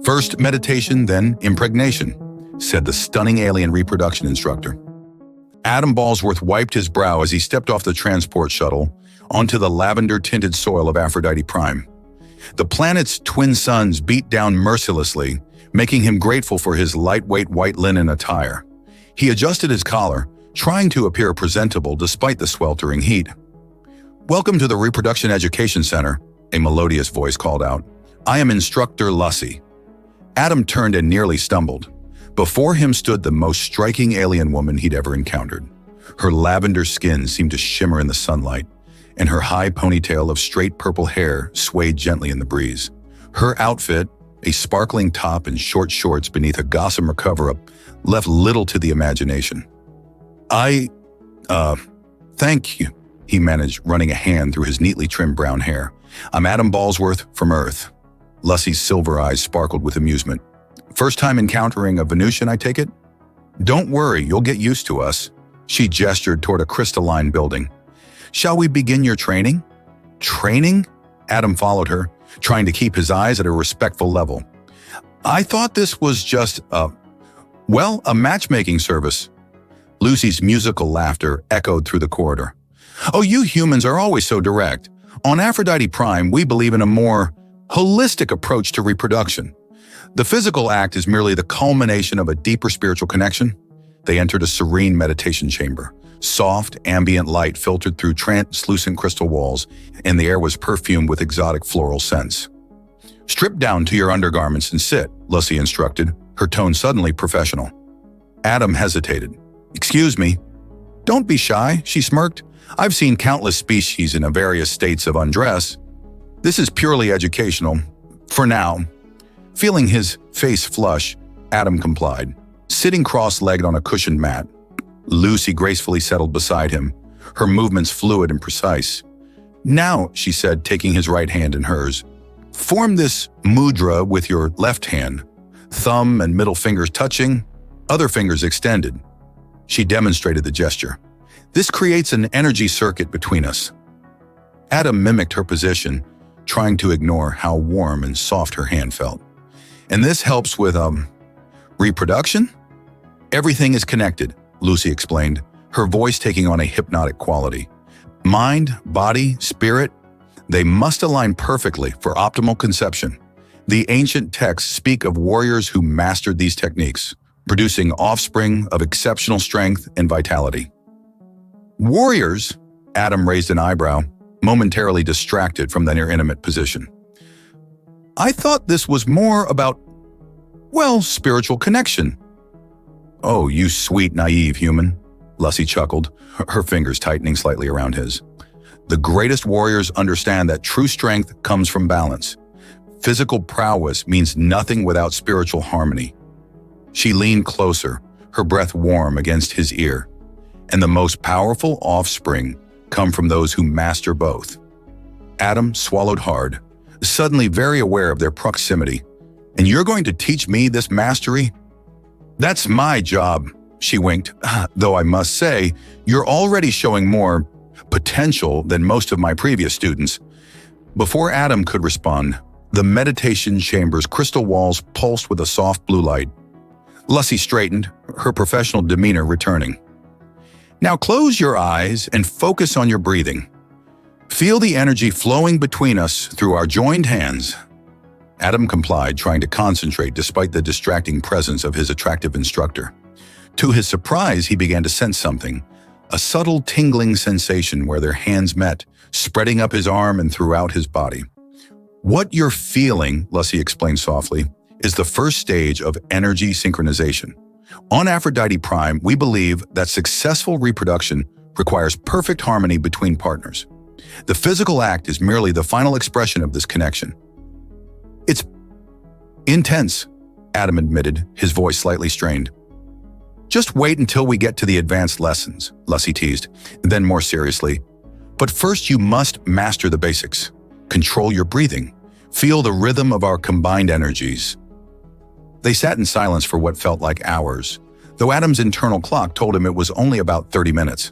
First meditation, then impregnation, said the stunning alien reproduction instructor. Adam Ballsworth wiped his brow as he stepped off the transport shuttle onto the lavender-tinted soil of Aphrodite Prime. The planet's twin suns beat down mercilessly, making him grateful for his lightweight white linen attire. He adjusted his collar, trying to appear presentable despite the sweltering heat. "Welcome to the Reproduction Education Center," a melodious voice called out. "I am Instructor Lucy." Adam turned and nearly stumbled. Before him stood the most striking alien woman he'd ever encountered. Her lavender skin seemed to shimmer in the sunlight, and her high ponytail of straight purple hair swayed gently in the breeze. Her outfit, a sparkling top and short shorts beneath a gossamer cover-up, left little to the imagination. Thank you," he managed, running a hand through his neatly trimmed brown hair. "I'm Adam Ballsworth from Earth." Lucy's silver eyes sparkled with amusement. "First time encountering a Venusian, I take it?" "Don't worry, you'll get used to us." She gestured toward a crystalline building. "Shall we begin your training?" "Training?" Adam followed her, trying to keep his eyes at a respectful level. "I thought this was just a matchmaking service." Lucy's musical laughter echoed through the corridor. "Oh, you humans are always so direct. On Aphrodite Prime, we believe in a more holistic approach to reproduction. The physical act is merely the culmination of a deeper spiritual connection." They entered a serene meditation chamber. Soft, ambient light filtered through translucent crystal walls, and the air was perfumed with exotic floral scents. "Strip down to your undergarments and sit," Lucy instructed, her tone suddenly professional. Adam hesitated. "Excuse me." "Don't be shy," she smirked. "I've seen countless species in various states of undress. This is purely educational, for now." Feeling his face flush, Adam complied, sitting cross-legged on a cushioned mat. Lucy gracefully settled beside him, her movements fluid and precise. "Now," she said, taking his right hand in hers, "form this mudra with your left hand, thumb and middle fingers touching, other fingers extended." She demonstrated the gesture. "This creates an energy circuit between us." Adam mimicked her position, trying to ignore how warm and soft her hand felt. "And this helps with, reproduction?" "Everything is connected," Lucy explained, her voice taking on a hypnotic quality. "Mind, body, spirit, they must align perfectly for optimal conception. The ancient texts speak of warriors who mastered these techniques, producing offspring of exceptional strength and vitality." "Warriors?" Adam raised an eyebrow, momentarily distracted from the near-intimate position. "I thought this was more about, spiritual connection." "Oh, you sweet, naive human," Lucy chuckled, her fingers tightening slightly around his. "The greatest warriors understand that true strength comes from balance. Physical prowess means nothing without spiritual harmony." She leaned closer, her breath warm against his ear. "And the most powerful offspring come from those who master both." Adam swallowed hard, suddenly very aware of their proximity. "And you're going to teach me this mastery?" "That's my job," she winked, "though I must say, you're already showing more potential than most of my previous students." Before Adam could respond, the meditation chamber's crystal walls pulsed with a soft blue light. Lucy straightened, her professional demeanor returning. "Now close your eyes and focus on your breathing. Feel the energy flowing between us through our joined hands." Adam complied, trying to concentrate despite the distracting presence of his attractive instructor. To his surprise, he began to sense something, a subtle tingling sensation where their hands met, spreading up his arm and throughout his body. "What you're feeling," Lucy explained softly, "is the first stage of energy synchronization. On Aphrodite Prime, we believe that successful reproduction requires perfect harmony between partners. The physical act is merely the final expression of this connection." "It's intense," Adam admitted, his voice slightly strained. "Just wait until we get to the advanced lessons," Lucy teased, then more seriously. "But first you must master the basics. Control your breathing. Feel the rhythm of our combined energies." They sat in silence for what felt like hours, though Adam's internal clock told him it was only about 30 minutes.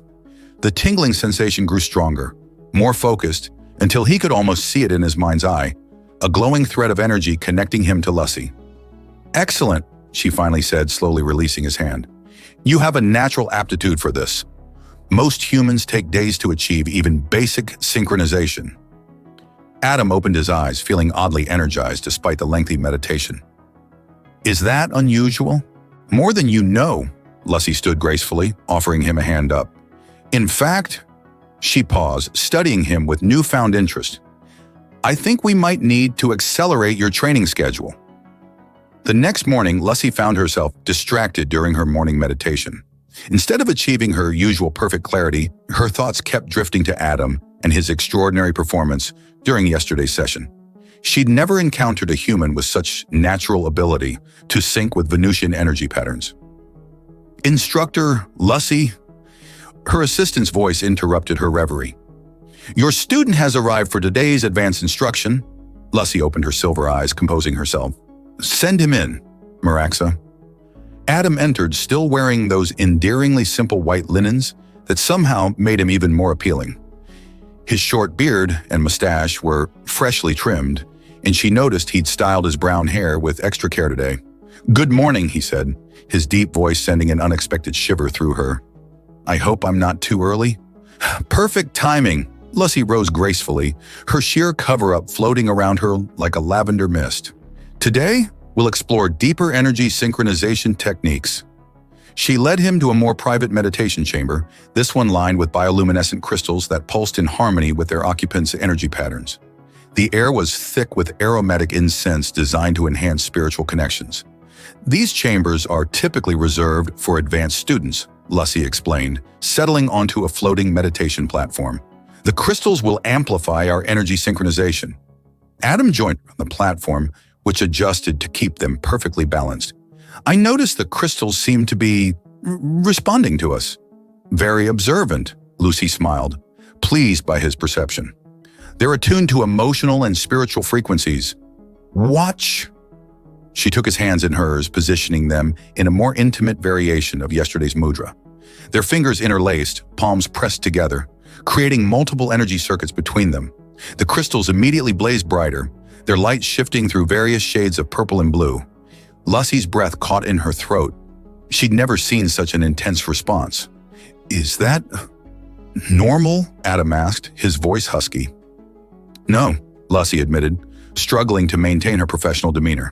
The tingling sensation grew stronger, more focused, until he could almost see it in his mind's eye, a glowing thread of energy connecting him to Lucy. Excellent, she finally said, slowly releasing his hand. You have a natural aptitude for this. Most humans take days to achieve even basic synchronization. Adam opened his eyes, feeling oddly energized despite the lengthy meditation. Is that unusual? More than you know, Lucy stood gracefully, offering him a hand up. In fact, she paused, studying him with newfound interest. I think we might need to accelerate your training schedule. The next morning, Lucy found herself distracted during her morning meditation. Instead of achieving her usual perfect clarity, her thoughts kept drifting to Adam and his extraordinary performance during yesterday's session. She'd never encountered a human with such natural ability to sync with Venusian energy patterns. Instructor, Lucy, her assistant's voice interrupted her reverie. Your student has arrived for today's advanced instruction. Lucy opened her silver eyes, composing herself. Send him in, Maraxa. Adam entered, still wearing those endearingly simple white linens that somehow made him even more appealing. His short beard and mustache were freshly trimmed, and she noticed he'd styled his brown hair with extra care today. Good morning, he said, his deep voice sending an unexpected shiver through her. I hope I'm not too early. Perfect timing. Lucy rose gracefully, her sheer cover-up floating around her like a lavender mist. Today, we'll explore deeper energy synchronization techniques. She led him to a more private meditation chamber, this one lined with bioluminescent crystals that pulsed in harmony with their occupants' energy patterns. The air was thick with aromatic incense designed to enhance spiritual connections. These chambers are typically reserved for advanced students, Lucy explained, settling onto a floating meditation platform. The crystals will amplify our energy synchronization. Adam joined on the platform, which adjusted to keep them perfectly balanced. I noticed the crystals seemed to be responding to us. Very observant, Lucy smiled, pleased by his perception. They're attuned to emotional and spiritual frequencies. Watch. She took his hands in hers, positioning them in a more intimate variation of yesterday's mudra. Their fingers interlaced, palms pressed together, creating multiple energy circuits between them. The crystals immediately blazed brighter, their light shifting through various shades of purple and blue. Lucy's breath caught in her throat. She'd never seen such an intense response. Is that normal? Adam asked, his voice husky. No, Lucy admitted, struggling to maintain her professional demeanor.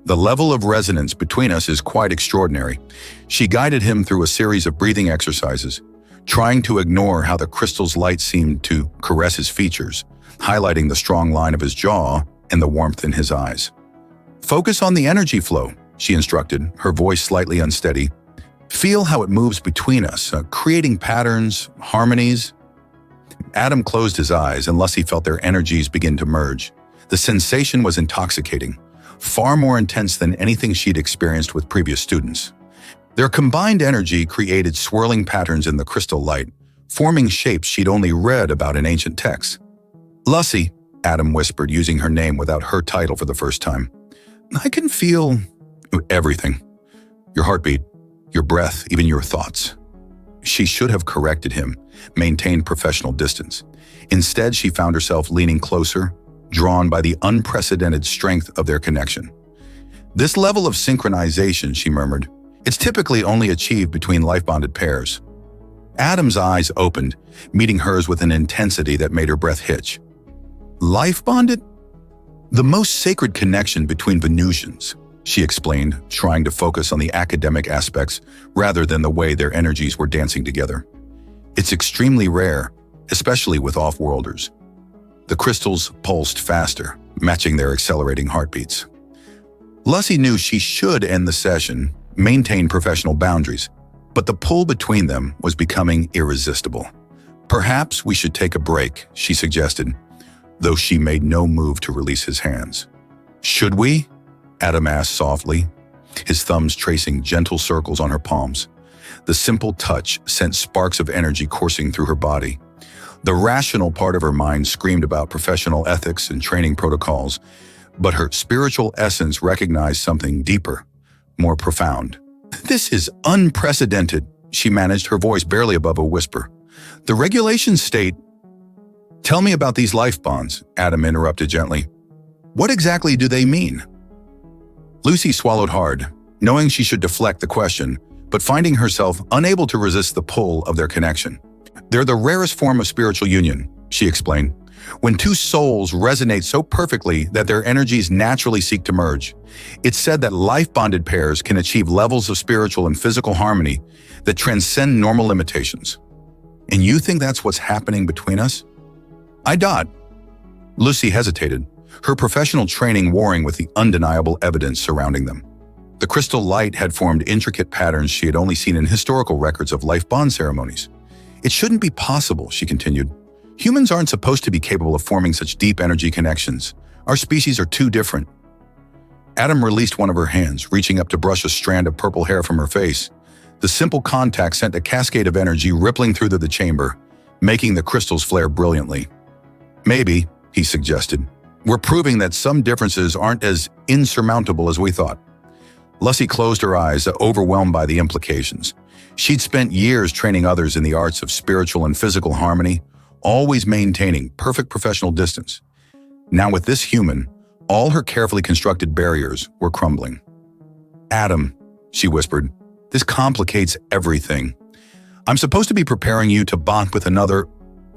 The level of resonance between us is quite extraordinary. She guided him through a series of breathing exercises, trying to ignore how the crystal's light seemed to caress his features, highlighting the strong line of his jaw and the warmth in his eyes. Focus on the energy flow, she instructed, her voice slightly unsteady. Feel how it moves between us, creating patterns, harmonies. Adam closed his eyes and Lucy felt their energies begin to merge. The sensation was intoxicating, far more intense than anything she'd experienced with previous students. Their combined energy created swirling patterns in the crystal light, forming shapes she'd only read about in ancient texts. Lucy, Adam whispered, using her name without her title for the first time. I can feel everything. Your heartbeat, your breath, even your thoughts. She should have corrected him, maintained professional distance. Instead, she found herself leaning closer, drawn by the unprecedented strength of their connection. This level of synchronization, she murmured, it's typically only achieved between life-bonded pairs. Adam's eyes opened, meeting hers with an intensity that made her breath hitch. Life-bonded? The most sacred connection between Venusians, she explained, trying to focus on the academic aspects rather than the way their energies were dancing together. It's extremely rare, especially with off-worlders. The crystals pulsed faster, matching their accelerating heartbeats. Lucy knew she should end the session, maintain professional boundaries, but the pull between them was becoming irresistible. Perhaps we should take a break, she suggested, though she made no move to release his hands. Should we? Adam asked softly, his thumbs tracing gentle circles on her palms. The simple touch sent sparks of energy coursing through her body. The rational part of her mind screamed about professional ethics and training protocols, but her spiritual essence recognized something deeper, more profound. This is unprecedented, she managed, her voice barely above a whisper. The regulations state... Tell me about these life bonds, Adam interrupted gently. What exactly do they mean? Lucy swallowed hard, knowing she should deflect the question, but finding herself unable to resist the pull of their connection. "They're the rarest form of spiritual union," she explained. "When two souls resonate so perfectly that their energies naturally seek to merge. It's said that life-bonded pairs can achieve levels of spiritual and physical harmony that transcend normal limitations." "And you think that's what's happening between us?" "I doubt." Lucy hesitated, her professional training warring with the undeniable evidence surrounding them. The crystal light had formed intricate patterns she had only seen in historical records of life bond ceremonies. "It shouldn't be possible," she continued. "Humans aren't supposed to be capable of forming such deep energy connections. Our species are too different." Adam released one of her hands, reaching up to brush a strand of purple hair from her face. The simple contact sent a cascade of energy rippling through the chamber, making the crystals flare brilliantly. "Maybe," he suggested, "we're proving that some differences aren't as insurmountable as we thought." Lucy closed her eyes, overwhelmed by the implications. She'd spent years training others in the arts of spiritual and physical harmony, always maintaining perfect professional distance. Now with this human, all her carefully constructed barriers were crumbling. "Adam," she whispered, "this complicates everything. I'm supposed to be preparing you to bond with another,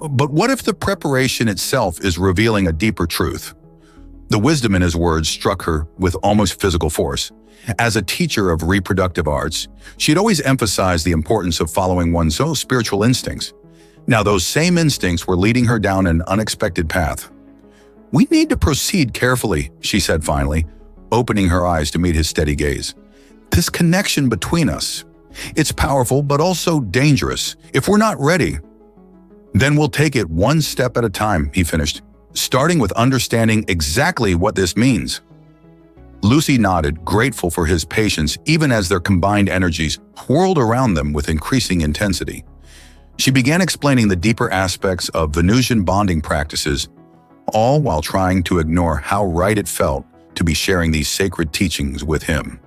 but what if the preparation itself is revealing a deeper truth?" The wisdom in his words struck her with almost physical force. As a teacher of reproductive arts, she'd always emphasized the importance of following one's own spiritual instincts. Now those same instincts were leading her down an unexpected path. "We need to proceed carefully," she said finally, opening her eyes to meet his steady gaze. "This connection between us, it's powerful but also dangerous. If we're not ready, then we'll take it one step at a time," he finished, "starting with understanding exactly what this means." Lucy nodded, grateful for his patience even as their combined energies whirled around them with increasing intensity. She began explaining the deeper aspects of Venusian bonding practices, all while trying to ignore how right it felt to be sharing these sacred teachings with him.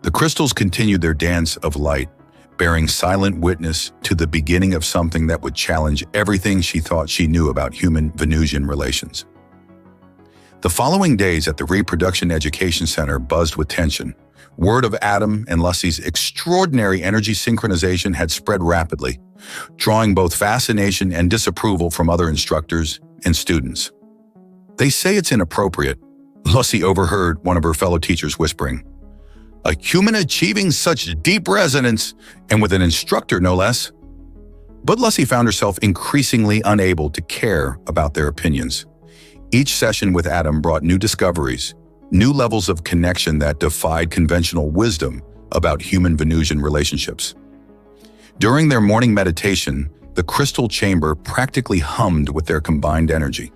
The crystals continued their dance of light, bearing silent witness to the beginning of something that would challenge everything she thought she knew about human-Venusian relations. The following days at the Reproduction Education Center buzzed with tension. Word of Adam and Lucy's extraordinary energy synchronization had spread rapidly, drawing both fascination and disapproval from other instructors and students. "They say it's inappropriate," Lucy overheard one of her fellow teachers whispering. "A human achieving such deep resonance, and with an instructor no less." But Lucy found herself increasingly unable to care about their opinions. Each session with Adam brought new discoveries, new levels of connection that defied conventional wisdom about human-Venusian relationships. During their morning meditation, the crystal chamber practically hummed with their combined energy.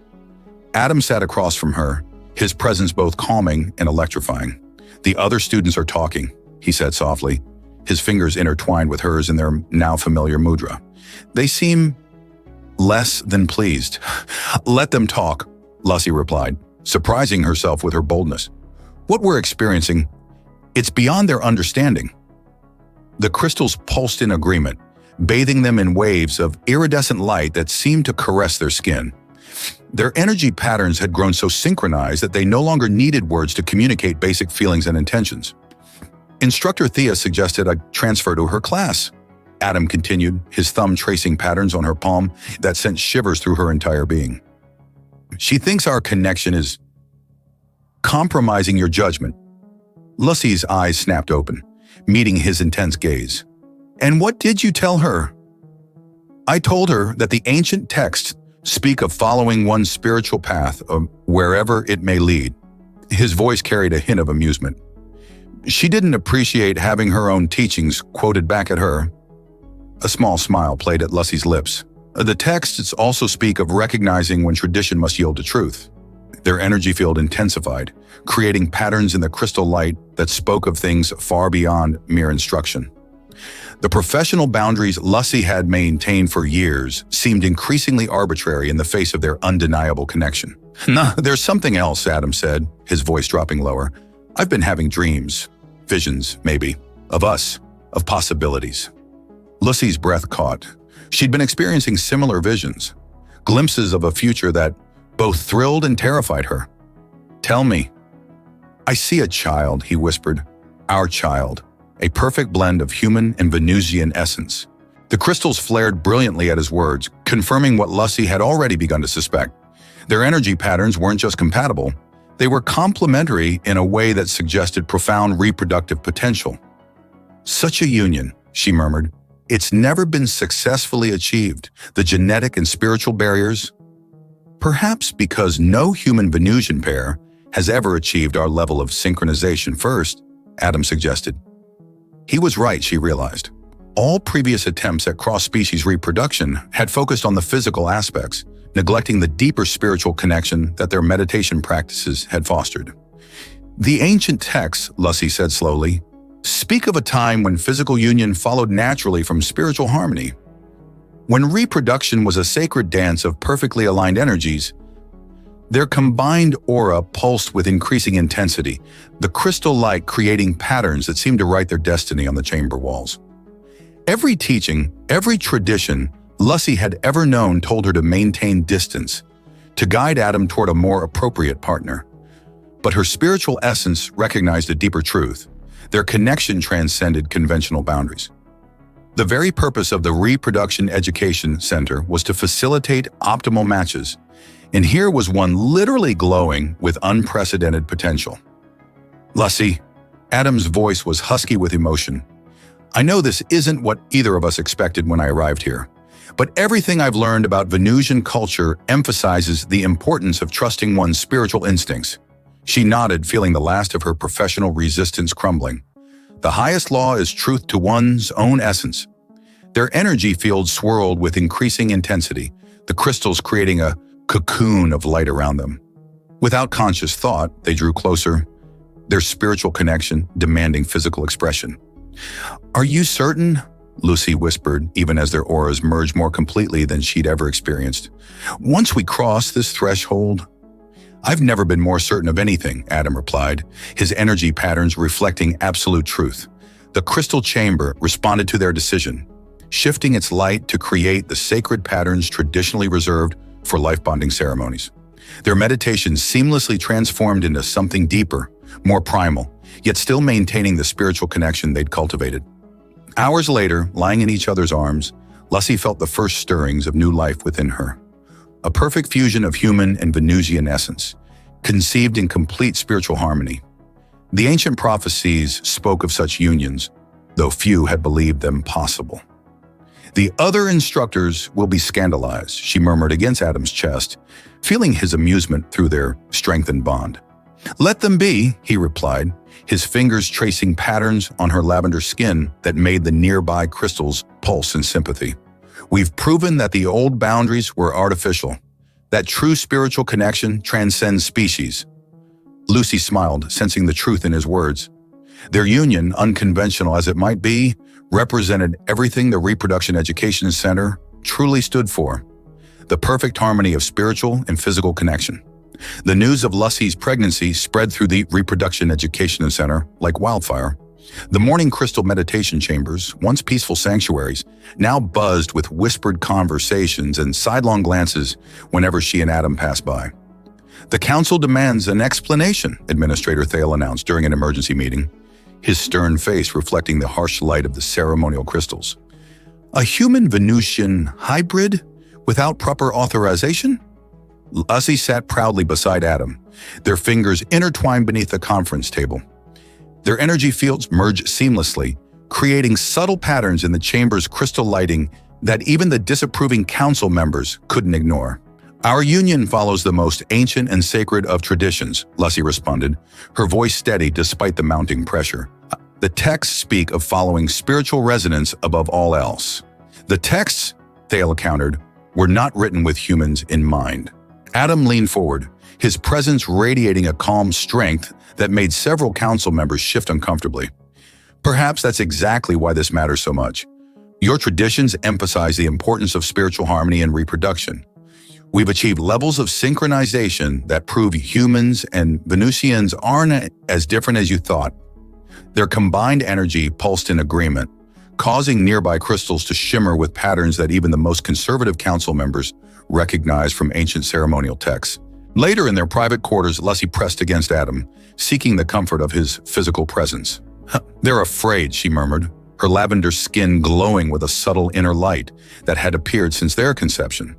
Adam sat across from her, his presence both calming and electrifying. "The other students are talking," he said softly, his fingers intertwined with hers in their now familiar mudra. "They seem less than pleased." "Let them talk," Lucy replied, surprising herself with her boldness. "What we're experiencing, it's beyond their understanding." The crystals pulsed in agreement, bathing them in waves of iridescent light that seemed to caress their skin. Their energy patterns had grown so synchronized that they no longer needed words to communicate basic feelings and intentions. "Instructor Thea suggested I transfer to her class," Adam continued, his thumb tracing patterns on her palm that sent shivers through her entire being. "She thinks our connection is compromising your judgment." Lucy's eyes snapped open, meeting his intense gaze. "And what did you tell her?" "I told her that the ancient texts speak of following one's spiritual path wherever it may lead." His voice carried a hint of amusement. She didn't appreciate having her own teachings quoted back at her. A small smile played at Lucy's lips. "The texts also speak of recognizing when tradition must yield to truth." Their energy field intensified, creating patterns in the crystal light that spoke of things far beyond mere instruction. The professional boundaries Lucy had maintained for years seemed increasingly arbitrary in the face of their undeniable connection. "Nah, there's something else," Adam said, his voice dropping lower. "I've been having dreams, visions, maybe, of us, of possibilities." Lucy's breath caught. She'd been experiencing similar visions, glimpses of a future that both thrilled and terrified her. "Tell me." "I see a child," he whispered. "Our child. A perfect blend of human and Venusian essence." The crystals flared brilliantly at his words, confirming what Lucy had already begun to suspect. Their energy patterns weren't just compatible, they were complementary in a way that suggested profound reproductive potential. "Such a union," she murmured. "It's never been successfully achieved. The genetic and spiritual barriers." "Perhaps because no human Venusian pair has ever achieved our level of synchronization first," Adam suggested. He was right, she realized. All previous attempts at cross-species reproduction had focused on the physical aspects, neglecting the deeper spiritual connection that their meditation practices had fostered. "The ancient texts," Lucy said slowly, "speak of a time when physical union followed naturally from spiritual harmony. When reproduction was a sacred dance of perfectly aligned energies, their combined aura pulsed with increasing intensity, the crystal light creating patterns that seemed to write their destiny on the chamber walls." Every teaching, every tradition Lucy had ever known told her to maintain distance, to guide Adam toward a more appropriate partner. But her spiritual essence recognized a deeper truth. Their connection transcended conventional boundaries. The very purpose of the Reproduction Education Center was to facilitate optimal matches, and here was one literally glowing with unprecedented potential. "Lucy," Adam's voice was husky with emotion, "I know this isn't what either of us expected when I arrived here, but everything I've learned about Venusian culture emphasizes the importance of trusting one's spiritual instincts." She nodded, feeling the last of her professional resistance crumbling. "The highest law is truth to one's own essence." Their energy field swirled with increasing intensity, the crystals creating a cocoon of light around them. Without conscious thought, they drew closer, their spiritual connection demanding physical expression. "Are you certain?" Lucy whispered, even as their auras merged more completely than she'd ever experienced. "Once we cross this threshold—" "I've never been more certain of anything," Adam replied, his energy patterns reflecting absolute truth. The crystal chamber responded to their decision, shifting its light to create the sacred patterns traditionally reserved for life-bonding ceremonies. Their meditations seamlessly transformed into something deeper, more primal, yet still maintaining the spiritual connection they'd cultivated. Hours later, lying in each other's arms, Lucy felt the first stirrings of new life within her. A perfect fusion of human and Venusian essence, conceived in complete spiritual harmony. The ancient prophecies spoke of such unions, though few had believed them possible. "The other instructors will be scandalized," she murmured against Adam's chest, feeling his amusement through their strengthened bond. "Let them be," he replied, his fingers tracing patterns on her lavender skin that made the nearby crystals pulse in sympathy. "We've proven that the old boundaries were artificial, that true spiritual connection transcends species." Lucy smiled, sensing the truth in his words. Their union, unconventional as it might be, represented everything the Reproduction Education Center truly stood for: the perfect harmony of spiritual and physical connection. The news of Lucy's pregnancy spread through the Reproduction Education Center like wildfire. The morning crystal meditation chambers, once peaceful sanctuaries, now buzzed with whispered conversations and sidelong glances whenever she and Adam passed by. "The council demands an explanation," Administrator Thale announced during an emergency meeting, his stern face reflecting the harsh light of the ceremonial crystals. "A human Venusian hybrid without proper authorization?" Lucy sat proudly beside Adam, their fingers intertwined beneath the conference table. Their energy fields merged seamlessly, creating subtle patterns in the chamber's crystal lighting that even the disapproving council members couldn't ignore. "Our union follows the most ancient and sacred of traditions," Lucy responded, her voice steady despite the mounting pressure. "The texts speak of following spiritual resonance above all else." "The texts," Thale countered, "were not written with humans in mind." Adam leaned forward, his presence radiating a calm strength that made several council members shift uncomfortably. "Perhaps that's exactly why this matters so much. Your traditions emphasize the importance of spiritual harmony and reproduction. We've achieved levels of synchronization that prove humans and Venusians aren't as different as you thought." Their combined energy pulsed in agreement, causing nearby crystals to shimmer with patterns that even the most conservative council members recognized from ancient ceremonial texts. Later in their private quarters, Lucy pressed against Adam, seeking the comfort of his physical presence. "They're afraid," she murmured, her lavender skin glowing with a subtle inner light that had appeared since their conception.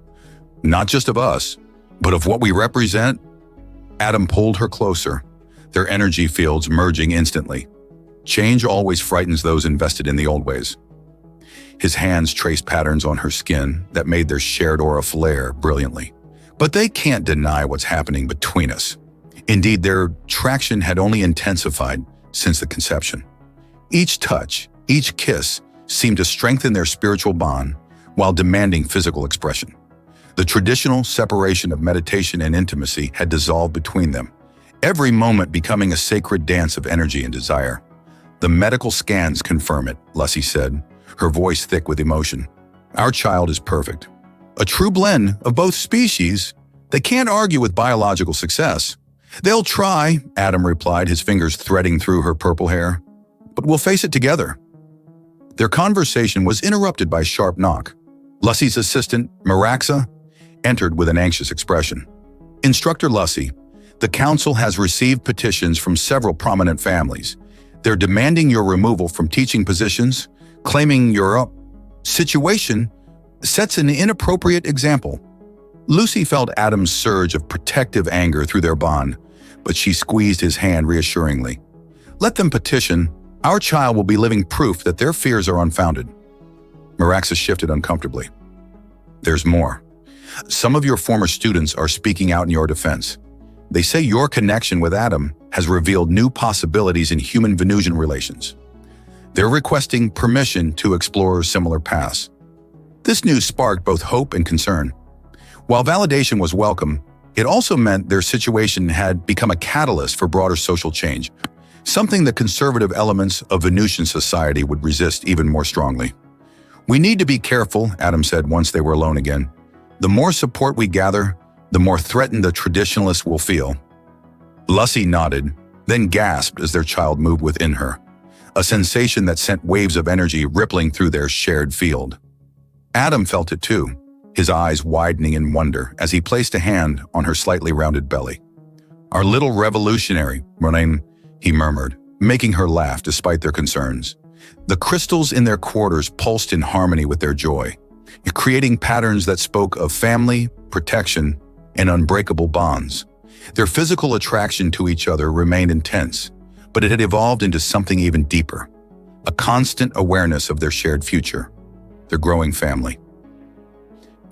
"Not just of us, but of what we represent." Adam pulled her closer, their energy fields merging instantly. Change always frightens those invested in the old ways. His hands traced patterns on her skin that made their shared aura flare brilliantly. "But they can't deny what's happening between us." Indeed, their attraction had only intensified since the conception. Each touch, each kiss seemed to strengthen their spiritual bond while demanding physical expression. The traditional separation of meditation and intimacy had dissolved between them, every moment becoming a sacred dance of energy and desire. "The medical scans confirm it," Lucy said, her voice thick with emotion. "Our child is perfect. A true blend of both species. They can't argue with biological success." "They'll try," Adam replied, his fingers threading through her purple hair. "But we'll face it together." Their conversation was interrupted by a sharp knock. Lucy's assistant, Maraxa, entered with an anxious expression. "Instructor Lucy, the council has received petitions from several prominent families. They're demanding your removal from teaching positions, claiming your situation sets an inappropriate example." Lucy felt Adam's surge of protective anger through their bond, but she squeezed his hand reassuringly. "Let them petition. Our child will be living proof that their fears are unfounded." Maraxa shifted uncomfortably. "There's more. Some of your former students are speaking out in your defense. They say your connection with Adam has revealed new possibilities in human-Venusian relations. They're requesting permission to explore similar paths." This news sparked both hope and concern. While validation was welcome, it also meant their situation had become a catalyst for broader social change, something the conservative elements of Venusian society would resist even more strongly. "We need to be careful," Adam said once they were alone again. "The more support we gather, the more threatened the traditionalists will feel." Lucy nodded, then gasped as their child moved within her, a sensation that sent waves of energy rippling through their shared field. Adam felt it too, his eyes widening in wonder as he placed a hand on her slightly rounded belly. "Our little revolutionary, Moraine," he murmured, making her laugh despite their concerns. The crystals in their quarters pulsed in harmony with their joy, creating patterns that spoke of family, protection, and unbreakable bonds. Their physical attraction to each other remained intense, but it had evolved into something even deeper, a constant awareness of their shared future, their growing family.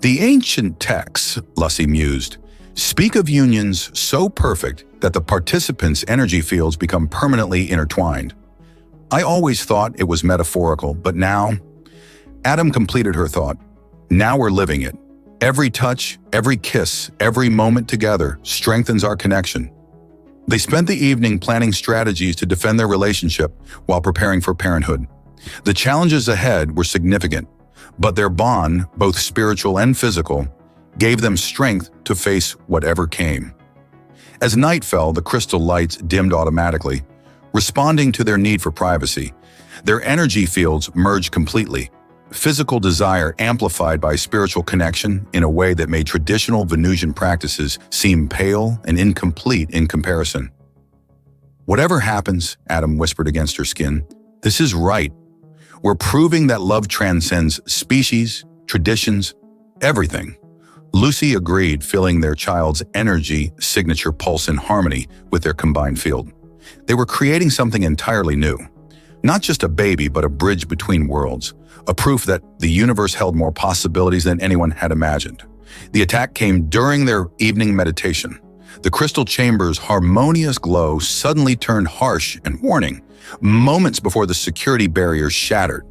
"The ancient texts," Lucy mused, "speak of unions so perfect that the participants' energy fields become permanently intertwined. I always thought it was metaphorical, but now—" Adam completed her thought. "Now we're living it. Every touch, every kiss, every moment together strengthens our connection." They spent the evening planning strategies to defend their relationship while preparing for parenthood. The challenges ahead were significant, but their bond, both spiritual and physical, gave them strength to face whatever came. As night fell, the crystal lights dimmed automatically, responding to their need for privacy. Their energy fields merged completely, physical desire amplified by spiritual connection in a way that made traditional Venusian practices seem pale and incomplete in comparison. "Whatever happens," Adam whispered against her skin, "this is right. We're proving that love transcends species, traditions, everything." Lucy agreed, feeling their child's energy signature pulse in harmony with their combined field. They were creating something entirely new. Not just a baby, but a bridge between worlds, a proof that the universe held more possibilities than anyone had imagined. The attack came during their evening meditation. The crystal chamber's harmonious glow suddenly turned harsh and warning, moments before the security barrier shattered.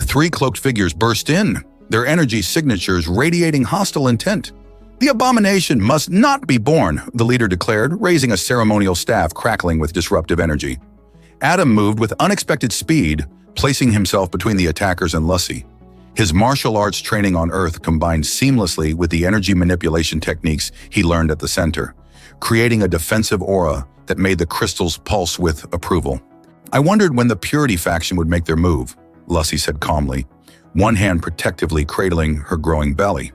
3 cloaked figures burst in, their energy signatures radiating hostile intent. "The abomination must not be born," the leader declared, raising a ceremonial staff crackling with disruptive energy. Adam moved with unexpected speed, placing himself between the attackers and Lucy. His martial arts training on Earth combined seamlessly with the energy manipulation techniques he learned at the center, creating a defensive aura that made the crystals pulse with approval. "I wondered when the Purity faction would make their move," Lucy said calmly, one hand protectively cradling her growing belly.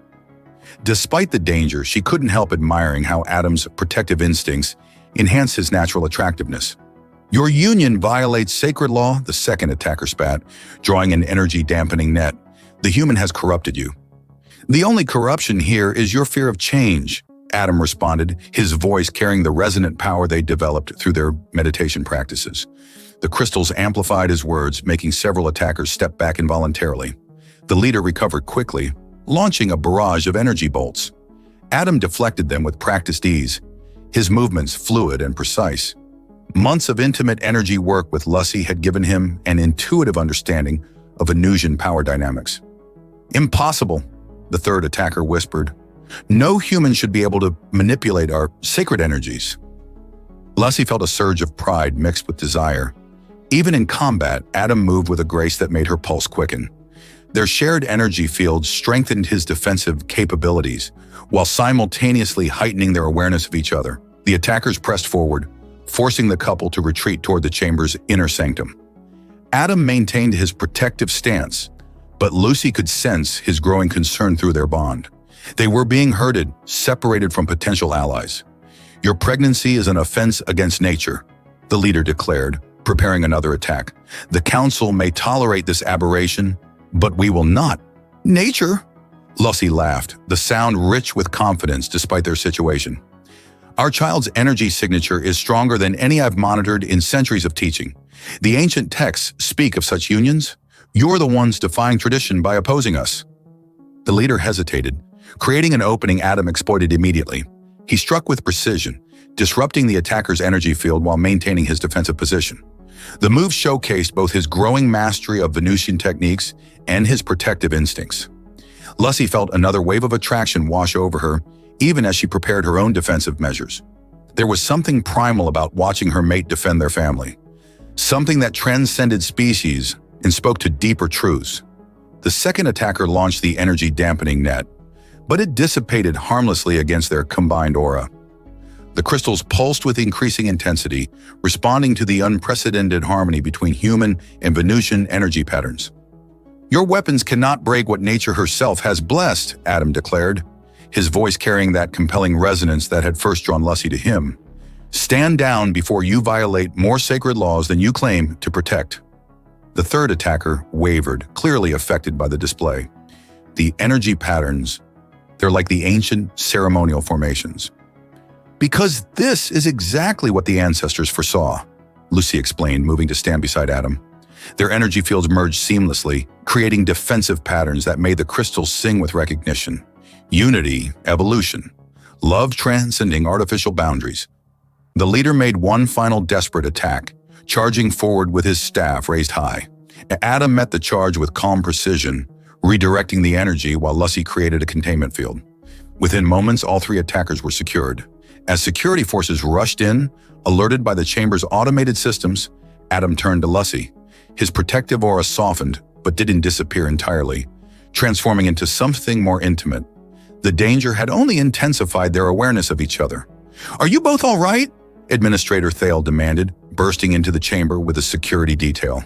Despite the danger, she couldn't help admiring how Adam's protective instincts enhanced his natural attractiveness. "Your union violates sacred law," the second attacker spat, drawing an energy-dampening net. "The human has corrupted you." "The only corruption here is your fear of change," Adam responded, his voice carrying the resonant power they developed through their meditation practices. The crystals amplified his words, making several attackers step back involuntarily. The leader recovered quickly, launching a barrage of energy bolts. Adam deflected them with practiced ease, his movements fluid and precise. Months of intimate energy work with Lussi had given him an intuitive understanding of Venusian power dynamics. "Impossible," the third attacker whispered. "No human should be able to manipulate our sacred energies." Lussi felt a surge of pride mixed with desire. Even in combat, Adam moved with a grace that made her pulse quicken. Their shared energy field strengthened his defensive capabilities, while simultaneously heightening their awareness of each other. The attackers pressed forward, forcing the couple to retreat toward the chamber's inner sanctum. Adam maintained his protective stance, but Lucy could sense his growing concern through their bond. They were being herded, separated from potential allies. "Your pregnancy is an offense against nature," the leader declared, preparing another attack. "The council may tolerate this aberration, but we will not." "Nature?" Lucy laughed, the sound rich with confidence despite their situation. "Our child's energy signature is stronger than any I've monitored in centuries of teaching. The ancient texts speak of such unions. You're the ones defying tradition by opposing us." The leader hesitated, creating an opening Adam exploited immediately. He struck with precision, disrupting the attacker's energy field while maintaining his defensive position. The move showcased both his growing mastery of Venusian techniques and his protective instincts. Lucy felt another wave of attraction wash over her, even as she prepared her own defensive measures. There was something primal about watching her mate defend their family, something that transcended species and spoke to deeper truths. The second attacker launched the energy-dampening net, but it dissipated harmlessly against their combined aura. The crystals pulsed with increasing intensity, responding to the unprecedented harmony between human and Venusian energy patterns. "Your weapons cannot break what nature herself has blessed," Adam declared, his voice carrying that compelling resonance that had first drawn Lucy to him. "Stand down before you violate more sacred laws than you claim to protect." The third attacker wavered, clearly affected by the display. "The energy patterns, they're like the ancient ceremonial formations." "Because this is exactly what the ancestors foresaw," Lucy explained, moving to stand beside Adam. Their energy fields merged seamlessly, creating defensive patterns that made the crystals sing with recognition. Unity, evolution, love transcending artificial boundaries. The leader made one final desperate attack, charging forward with his staff raised high. Adam met the charge with calm precision, redirecting the energy while Lucy created a containment field. Within moments, all three attackers were secured. As security forces rushed in, alerted by the chamber's automated systems, Adam turned to Lucy. His protective aura softened, but didn't disappear entirely, transforming into something more intimate. The danger had only intensified their awareness of each other. "Are you both all right?" Administrator Thale demanded, bursting into the chamber with a security detail.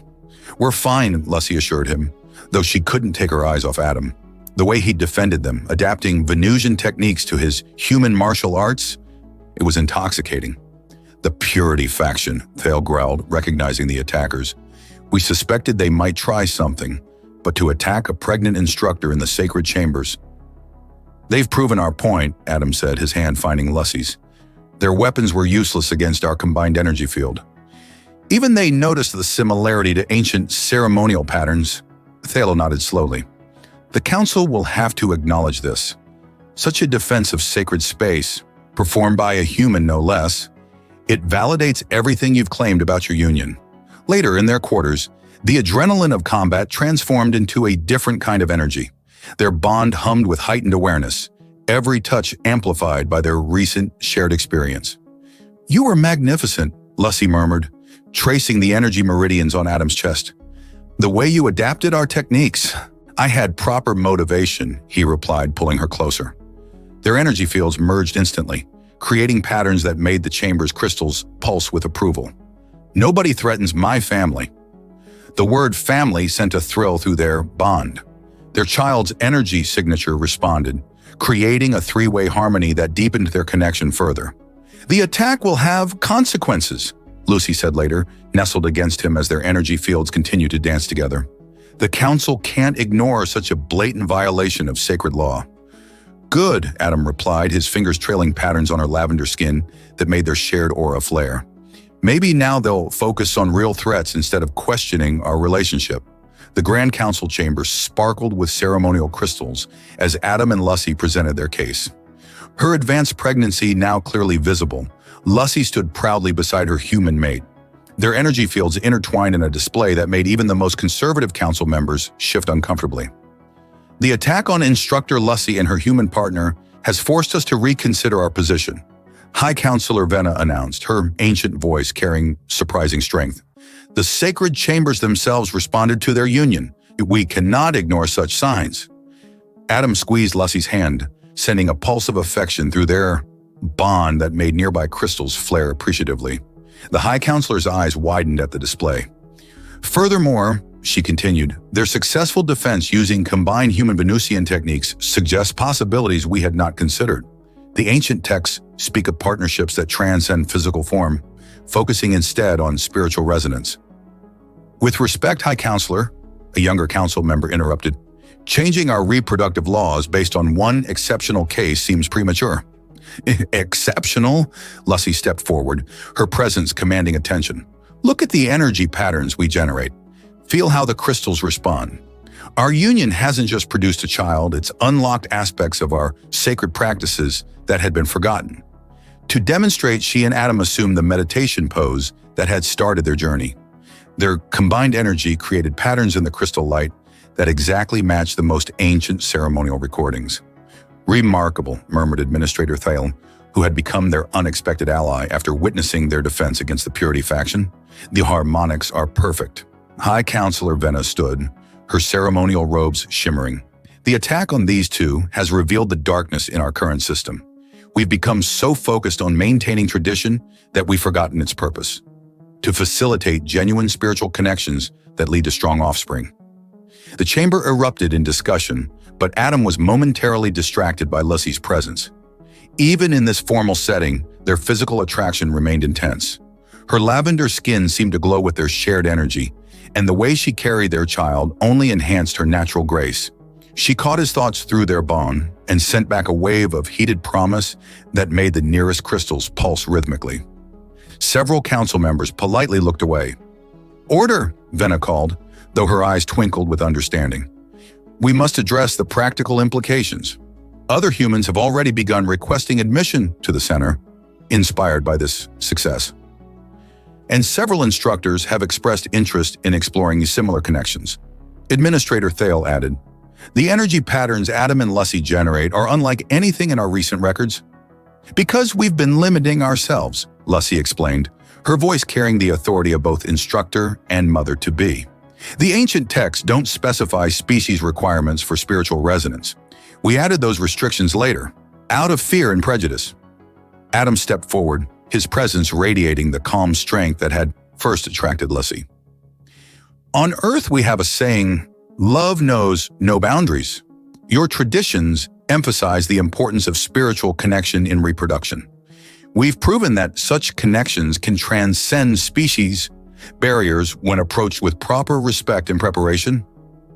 "We're fine," Lucy assured him, though she couldn't take her eyes off Adam. The way he defended them, adapting Venusian techniques to his human martial arts, it was intoxicating. "The Purity faction," Thale growled, recognizing the attackers. "We suspected they might try something, but to attack a pregnant instructor in the sacred chambers." "They've proven our point," Adam said, his hand finding Lucy's. "Their weapons were useless against our combined energy field." "Even they noticed the similarity to ancient ceremonial patterns," Thale nodded slowly. "The Council will have to acknowledge this. Such a defense of sacred space, performed by a human no less, it validates everything you've claimed about your union." Later, in their quarters, the adrenaline of combat transformed into a different kind of energy. Their bond hummed with heightened awareness, every touch amplified by their recent shared experience. "You are magnificent," Lucy murmured, tracing the energy meridians on Adam's chest. "The way you adapted our techniques." "I had proper motivation," he replied, pulling her closer. Their energy fields merged instantly, creating patterns that made the chamber's crystals pulse with approval. "Nobody threatens my family." The word family sent a thrill through their bond. Their child's energy signature responded, creating a three-way harmony that deepened their connection further. "The attack will have consequences," Lucy said later, nestled against him as their energy fields continued to dance together. "The Council can't ignore such a blatant violation of sacred law." "Good," Adam replied, his fingers trailing patterns on her lavender skin that made their shared aura flare. "Maybe now they'll focus on real threats instead of questioning our relationship." The Grand Council chamber sparkled with ceremonial crystals as Adam and Lucy presented their case. Her advanced pregnancy now clearly visible, Lucy stood proudly beside her human mate. Their energy fields intertwined in a display that made even the most conservative council members shift uncomfortably. "The attack on Instructor Lucy and her human partner has forced us to reconsider our position," High Counselor Venna announced, her ancient voice carrying surprising strength. "The sacred chambers themselves responded to their union. We cannot ignore such signs." Adam squeezed Lucy's hand, sending a pulse of affection through their bond that made nearby crystals flare appreciatively. The High Counselor's eyes widened at the display. "Furthermore," she continued, "their successful defense using combined human-Venusian techniques suggests possibilities we had not considered. The ancient texts speak of partnerships that transcend physical form, focusing instead on spiritual resonance." "With respect, High Counselor," a younger council member interrupted, "changing our reproductive laws based on one exceptional case seems premature." "Exceptional?" Lucy stepped forward, her presence commanding attention. "Look at the energy patterns we generate. Feel how the crystals respond. Our union hasn't just produced a child, it's unlocked aspects of our sacred practices that had been forgotten." To demonstrate, she and Adam assumed the meditation pose that had started their journey. Their combined energy created patterns in the crystal light that exactly matched the most ancient ceremonial recordings. "Remarkable," murmured Administrator Thale, who had become their unexpected ally after witnessing their defense against the Purity faction. "The harmonics are perfect." High Counselor Venna stood, her ceremonial robes shimmering. "The attack on these two has revealed the darkness in our current system. We've become so focused on maintaining tradition that we've forgotten its purpose: to facilitate genuine spiritual connections that lead to strong offspring." The chamber erupted in discussion, but Adam was momentarily distracted by Lucy's presence. Even in this formal setting, their physical attraction remained intense. Her lavender skin seemed to glow with their shared energy, and the way she carried their child only enhanced her natural grace. She caught his thoughts through their bond and sent back a wave of heated promise that made the nearest crystals pulse rhythmically. Several council members politely looked away. "Order," Venna called, though her eyes twinkled with understanding. "We must address the practical implications. Other humans have already begun requesting admission to the center, inspired by this success. And several instructors have expressed interest in exploring similar connections." Administrator Thale added, "The energy patterns Adam and Lucy generate are unlike anything in our recent records." "Because we've been limiting ourselves," Lucy explained, her voice carrying the authority of both instructor and mother-to-be. "The ancient texts don't specify species requirements for spiritual resonance. We added those restrictions later, out of fear and prejudice." Adam stepped forward, his presence radiating the calm strength that had first attracted Lucy. "On Earth we have a saying, 'Love knows no boundaries.' Your traditions emphasize the importance of spiritual connection in reproduction. We've proven that such connections can transcend species barriers when approached with proper respect and preparation."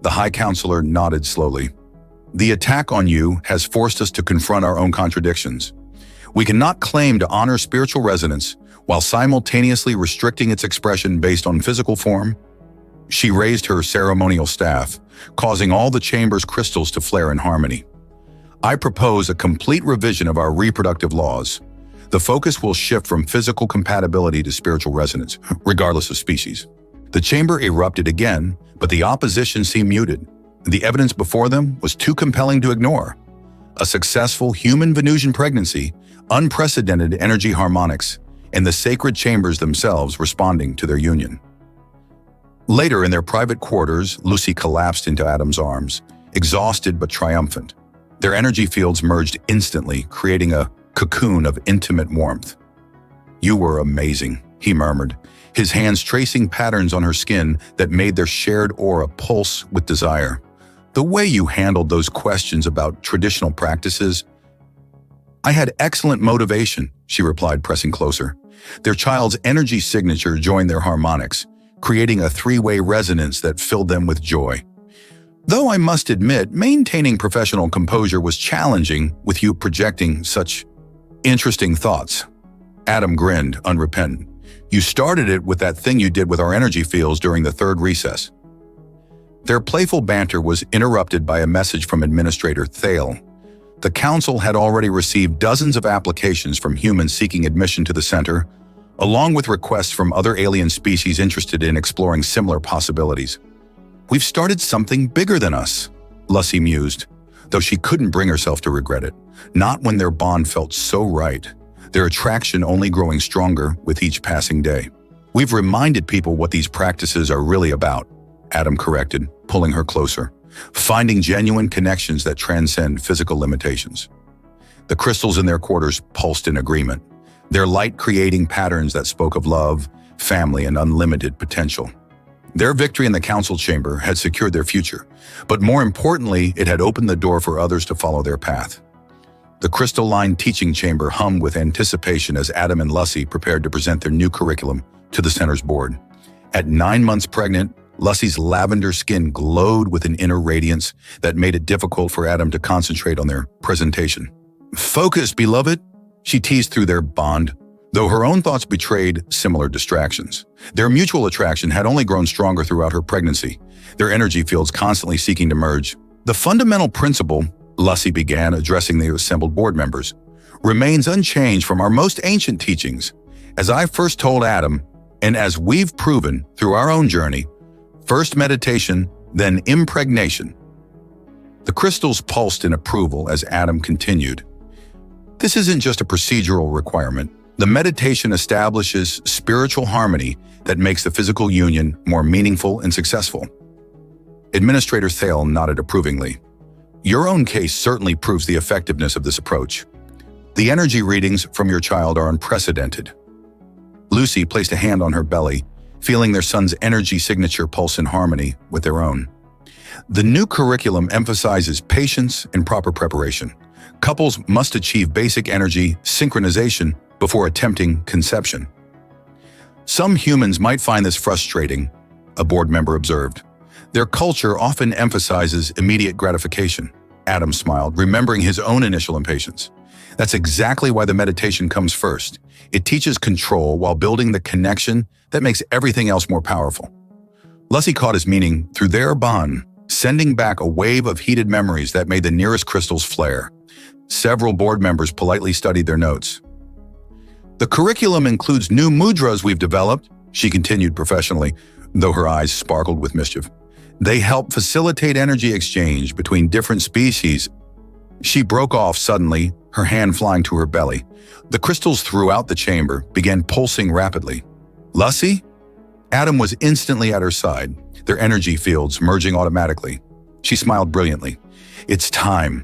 The High Counselor nodded slowly. "The attack on you has forced us to confront our own contradictions. We cannot claim to honor spiritual resonance while simultaneously restricting its expression based on physical form." She raised her ceremonial staff, causing all the chamber's crystals to flare in harmony. "I propose a complete revision of our reproductive laws. The focus will shift from physical compatibility to spiritual resonance, regardless of species." The chamber erupted again, but the opposition seemed muted. The evidence before them was too compelling to ignore. A successful human Venusian pregnancy, unprecedented energy harmonics, and the sacred chambers themselves responding to their union. Later, in their private quarters, Lucy collapsed into Adam's arms, exhausted but triumphant. Their energy fields merged instantly, creating a cocoon of intimate warmth. "You were amazing," he murmured, his hands tracing patterns on her skin that made their shared aura pulse with desire. The way you handled those questions about traditional practices, I had excellent motivation, she replied, pressing closer. Their child's energy signature joined their harmonics, creating a three-way resonance that filled them with joy. Though I must admit, maintaining professional composure was challenging with you projecting such interesting thoughts. Adam grinned, unrepentant. You started it with that thing you did with our energy fields during the third recess. Their playful banter was interrupted by a message from Administrator Thale. The council had already received dozens of applications from humans seeking admission to the center, along with requests from other alien species interested in exploring similar possibilities. We've started something bigger than us, Lussie mused, though she couldn't bring herself to regret it. Not when their bond felt so right, their attraction only growing stronger with each passing day. We've reminded people what these practices are really about, Adam corrected, pulling her closer, finding genuine connections that transcend physical limitations. The crystals in their quarters pulsed in agreement, their light creating patterns that spoke of love, family, and unlimited potential. Their victory in the council chamber had secured their future, but more importantly, it had opened the door for others to follow their path. The crystal-lined teaching chamber hummed with anticipation as Adam and Lussie prepared to present their new curriculum to the center's board. At 9 months pregnant, Lussie's lavender skin glowed with an inner radiance that made it difficult for Adam to concentrate on their presentation. "Focus, beloved," she teased through their bond, though her own thoughts betrayed similar distractions. Their mutual attraction had only grown stronger throughout her pregnancy, their energy fields constantly seeking to merge. "The fundamental principle," Lussie began, addressing the assembled board members, "remains unchanged from our most ancient teachings. As I first told Adam, and as we've proven through our own journey, first meditation, then impregnation." The crystals pulsed in approval as Adam continued. "This isn't just a procedural requirement. The meditation establishes spiritual harmony that makes the physical union more meaningful and successful." Administrator Thale nodded approvingly. "Your own case certainly proves the effectiveness of this approach. The energy readings from your child are unprecedented." Lucy placed a hand on her belly, feeling their son's energy signature pulse in harmony with their own. "The new curriculum emphasizes patience and proper preparation. Couples must achieve basic energy synchronization before attempting conception." "Some humans might find this frustrating," a board member observed. "Their culture often emphasizes immediate gratification." Adam smiled, remembering his own initial impatience. "That's exactly why the meditation comes first. It teaches control while building the connection that makes everything else more powerful." Lussie caught his meaning through their bond, sending back a wave of heated memories that made the nearest crystals flare. Several board members politely studied their notes. "The curriculum includes new mudras we've developed," she continued professionally, though her eyes sparkled with mischief. "They help facilitate energy exchange between different species." She broke off suddenly, her hand flying to her belly. The crystals throughout the chamber began pulsing rapidly. "Lussie?" Adam was instantly at her side, their energy fields merging automatically. She smiled brilliantly. "It's time."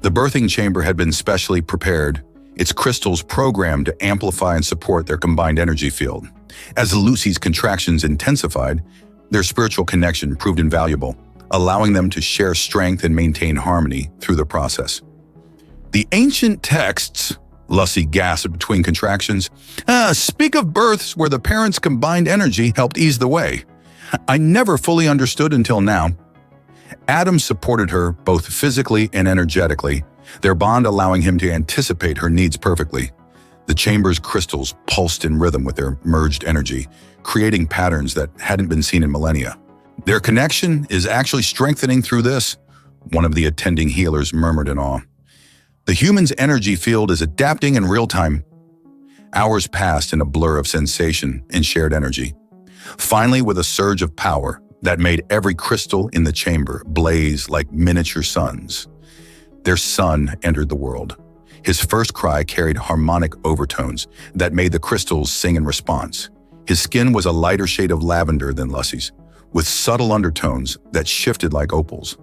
The birthing chamber had been specially prepared, its crystals programmed to amplify and support their combined energy field. As Lucy's contractions intensified, their spiritual connection proved invaluable, allowing them to share strength and maintain harmony through the process. "The ancient texts," Lussie gasped between contractions, "speak of births where the parents' combined energy helped ease the way. I never fully understood until now." Adam supported her both physically and energetically, their bond allowing him to anticipate her needs perfectly. The chamber's crystals pulsed in rhythm with their merged energy, creating patterns that hadn't been seen in millennia. "Their connection is actually strengthening through this," one of the attending healers murmured in awe. "The human's energy field is adapting in real time." Hours passed in a blur of sensation and shared energy. Finally, with a surge of power that made every crystal in the chamber blaze like miniature suns, their son entered the world. His first cry carried harmonic overtones that made the crystals sing in response. His skin was a lighter shade of lavender than Lussie's, with subtle undertones that shifted like opals.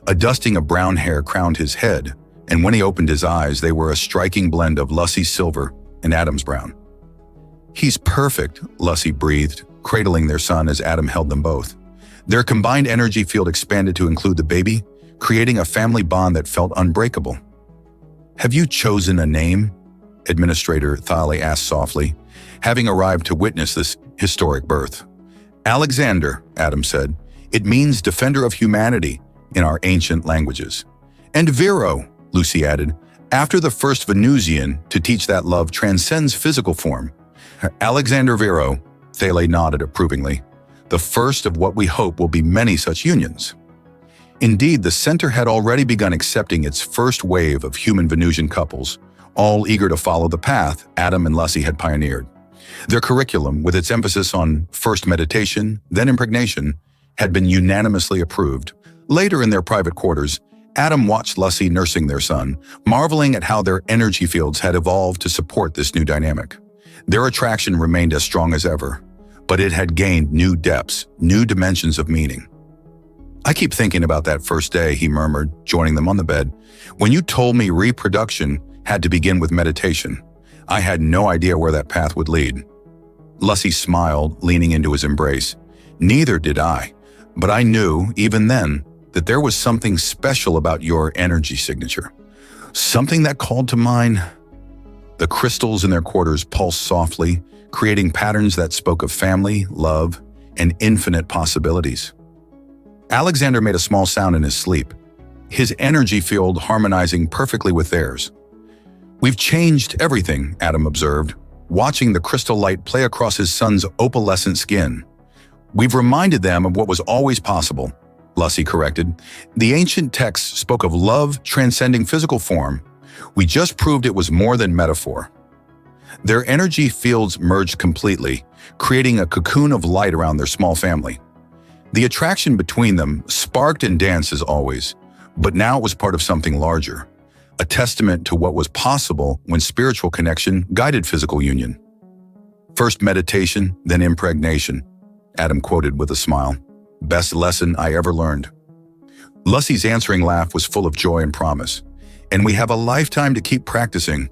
A dusting of brown hair crowned his head, and when he opened his eyes, they were a striking blend of Lussie's silver and Adam's brown. "He's perfect," Lussie breathed, cradling their son as Adam held them both. Their combined energy field expanded to include the baby, creating a family bond that felt unbreakable. "Have you chosen a name?" Administrator Thali asked softly, having arrived to witness this historic birth. "Alexander," Adam said. "It means defender of humanity in our ancient languages." "And Vero," Lucy added, "after the first Venusian to teach that love transcends physical form." "Alexander Vero," Thale nodded approvingly. "The first of what we hope will be many such unions." Indeed, the center had already begun accepting its first wave of human Venusian couples, all eager to follow the path Adam and Lucy had pioneered. Their curriculum, with its emphasis on first meditation, then impregnation, had been unanimously approved. Later in their private quarters, Adam watched Lucy nursing their son, marveling at how their energy fields had evolved to support this new dynamic. Their attraction remained as strong as ever, but it had gained new depths, new dimensions of meaning. "I keep thinking about that first day," he murmured, joining them on the bed. "When you told me reproduction had to begin with meditation, I had no idea where that path would lead." Lucy smiled, leaning into his embrace. "Neither did I, but I knew, even then, that there was something special about your energy signature. Something that called to mind." The crystals in their quarters pulsed softly, creating patterns that spoke of family, love, and infinite possibilities. Alexander made a small sound in his sleep, his energy field harmonizing perfectly with theirs. "We've changed everything," Adam observed, watching the crystal light play across his son's opalescent skin. "We've reminded them of what was always possible," Lucy corrected. "The ancient texts spoke of love transcending physical form. We just proved it was more than metaphor." Their energy fields merged completely, creating a cocoon of light around their small family. The attraction between them sparked and danced as always, but now it was part of something larger, a testament to what was possible when spiritual connection guided physical union. "First meditation, then impregnation," Adam quoted with a smile. "Best lesson I ever learned." Lucy's answering laugh was full of joy and promise. "And we have a lifetime to keep practicing,"